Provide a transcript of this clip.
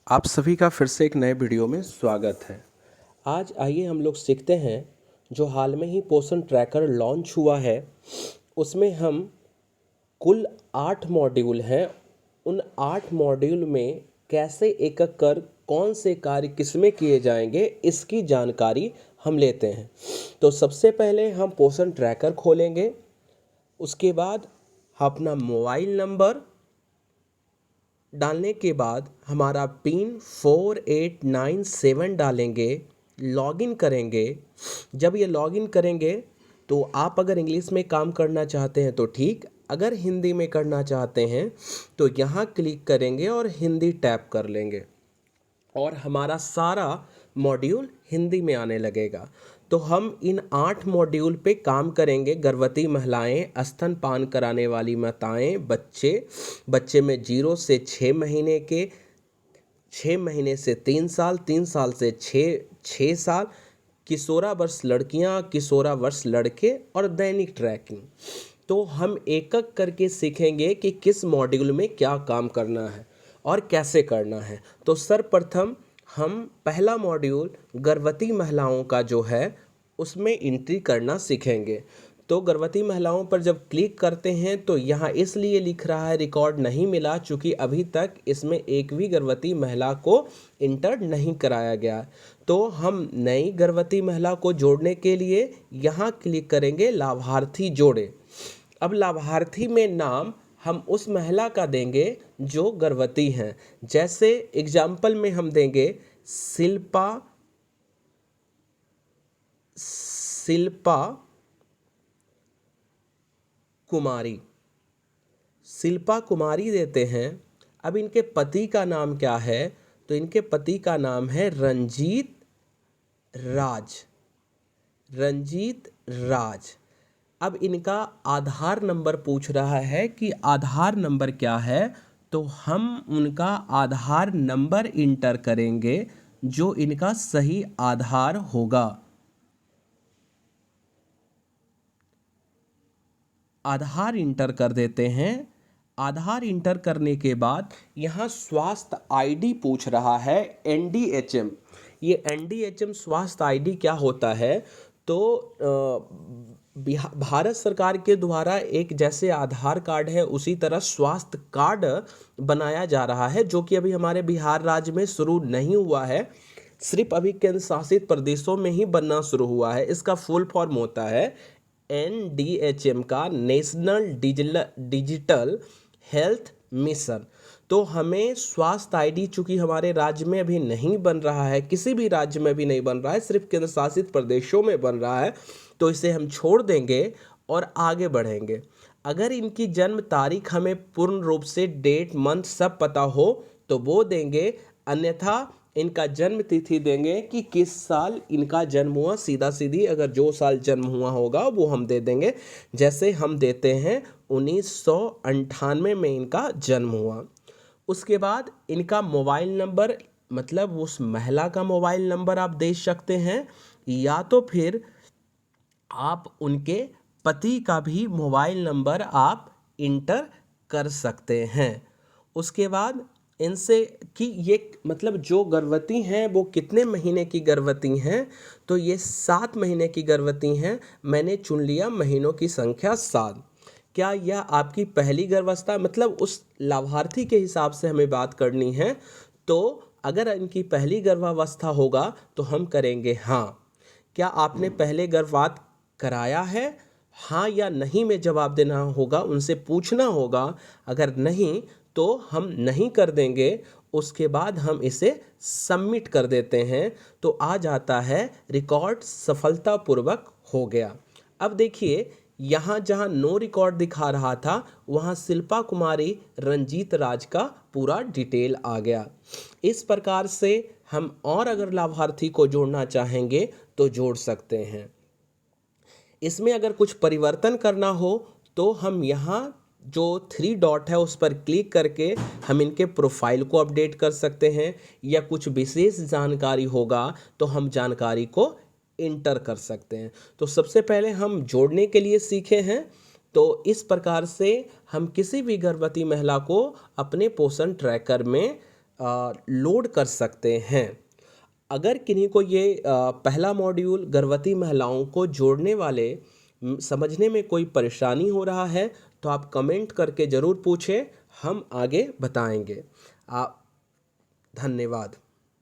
आप सभी का फिर से एक नए वीडियो में स्वागत है। आज आइए हम लोग सीखते हैं जो हाल में ही पोषण ट्रैकर लॉन्च हुआ है उसमें हम कुल 8 मॉड्यूल हैं। उन 8 मॉड्यूल में कैसे एक एक कर कौन से कार्य किसमें किए जाएंगे इसकी जानकारी हम लेते हैं। तो सबसे पहले हम पोषण ट्रैकर खोलेंगे, उसके बाद अपना मोबाइल नंबर डालने के बाद हमारा पिन 4897 डालेंगे, लॉगिन करेंगे। जब ये लॉगिन करेंगे तो आप अगर इंग्लिश में काम करना चाहते हैं तो ठीक, अगर हिंदी में करना चाहते हैं तो यहाँ क्लिक करेंगे और हिंदी टैप कर लेंगे और हमारा सारा मॉड्यूल हिंदी में आने लगेगा। तो हम इन 8 मॉड्यूल पे काम करेंगे। गर्भवती महिलाएं, स्तनपान कराने वाली माताएं, बच्चे में 0 से 6 महीने के, 6 महीने से 3 साल, 3 साल से 6 साल, किशोरावर्ष लड़कियां, किशोरावर्ष लड़के और दैनिक ट्रैकिंग। तो हम एक एक करके सीखेंगे कि किस मॉड्यूल में क्या काम करना है और कैसे करना है। तो सर्वप्रथम हम पहला मॉड्यूल गर्भवती महिलाओं का जो है उसमें एंट्री करना सीखेंगे। तो गर्भवती महिलाओं पर जब क्लिक करते हैं तो यहाँ इसलिए लिख रहा है रिकॉर्ड नहीं मिला, चूँकि अभी तक इसमें एक भी गर्भवती महिला को इंटर नहीं कराया गया। तो हम नई गर्भवती महिला को जोड़ने के लिए यहाँ क्लिक करेंगे लाभार्थी जोड़े। अब लाभार्थी में नाम हम उस महिला का देंगे जो गर्भवती हैं। जैसे एग्जाम्पल में हम देंगे शिल्पा कुमारी देते हैं। अब इनके पति का नाम क्या है? तो इनके पति का नाम है रंजीत राज। अब इनका आधार नंबर पूछ रहा है कि आधार नंबर क्या है, तो हम उनका आधार नंबर इंटर करेंगे जो इनका सही आधार होगा। आधार इंटर कर देते हैं। आधार इंटर करने के बाद यहाँ स्वास्थ्य आईडी पूछ रहा है, NDHM। ये NDHM स्वास्थ्य आईडी क्या होता है? तो भारत सरकार के द्वारा एक जैसे आधार कार्ड है उसी तरह स्वास्थ्य कार्ड बनाया जा रहा है, जो कि अभी हमारे बिहार राज्य में शुरू नहीं हुआ है, सिर्फ अभी केंद्र शासित प्रदेशों में ही बनना शुरू हुआ है। इसका फुल फॉर्म होता है NDHM का नेशनल डिजिटल हेल्थ मिशन। तो हमें स्वास्थ्य आईडी, चूंकि हमारे राज्य में अभी नहीं बन रहा है, किसी भी राज्य में भी नहीं बन रहा है, सिर्फ केंद्र शासित प्रदेशों में बन रहा है, तो इसे हम छोड़ देंगे और आगे बढ़ेंगे। अगर इनकी जन्म तारीख हमें पूर्ण रूप से डेट, मंथ सब पता हो तो वो देंगे, अन्यथा इनका जन्म तिथि देंगे कि किस साल इनका जन्म हुआ। सीधा सीधी अगर जो साल जन्म हुआ होगा वो हम दे देंगे। जैसे हम देते हैं 1998 में इनका जन्म हुआ। उसके बाद इनका मोबाइल नंबर, मतलब उस महिला का मोबाइल नंबर आप दे सकते हैं, या तो फिर आप उनके पति का भी मोबाइल नंबर आप इंटर कर सकते हैं। उसके बाद इनसे कि ये मतलब जो गर्भवती हैं वो कितने महीने की गर्भवती हैं, तो ये 7 महीने की गर्भवती हैं। मैंने चुन लिया महीनों की संख्या 7। क्या यह आपकी पहली गर्भावस्था, मतलब उस लाभार्थी के हिसाब से हमें बात करनी है। तो अगर इनकी पहली गर्भावस्था होगा तो हम करेंगे हाँ। क्या आपने पहले गर्भपात कराया है? हाँ या नहीं में जवाब देना होगा, उनसे पूछना होगा। अगर नहीं तो हम नहीं कर देंगे। उसके बाद हम इसे सबमिट कर देते हैं तो आ जाता है रिकॉर्ड सफलतापूर्वक हो गया। अब देखिए यहाँ जहाँ नो रिकॉर्ड दिखा रहा था वहाँ शिल्पा कुमारी रंजीत राज का पूरा डिटेल आ गया। इस प्रकार से हम और अगर लाभार्थी को जोड़ना चाहेंगे तो जोड़ सकते हैं। इसमें अगर कुछ परिवर्तन करना हो तो हम यहाँ जो 3 डॉट है उस पर क्लिक करके हम इनके प्रोफाइल को अपडेट कर सकते हैं, या कुछ विशेष जानकारी होगा तो हम जानकारी को इंटर कर सकते हैं। तो सबसे पहले हम जोड़ने के लिए सीखे हैं। तो इस प्रकार से हम किसी भी गर्भवती महिला को अपने पोषण ट्रैकर में लोड कर सकते हैं। अगर किन्हीं को ये पहला मॉड्यूल गर्भवती महिलाओं को जोड़ने वाले समझने में कोई परेशानी हो रहा है तो आप कमेंट करके ज़रूर पूछें, हम आगे बताएंगे। आप धन्यवाद।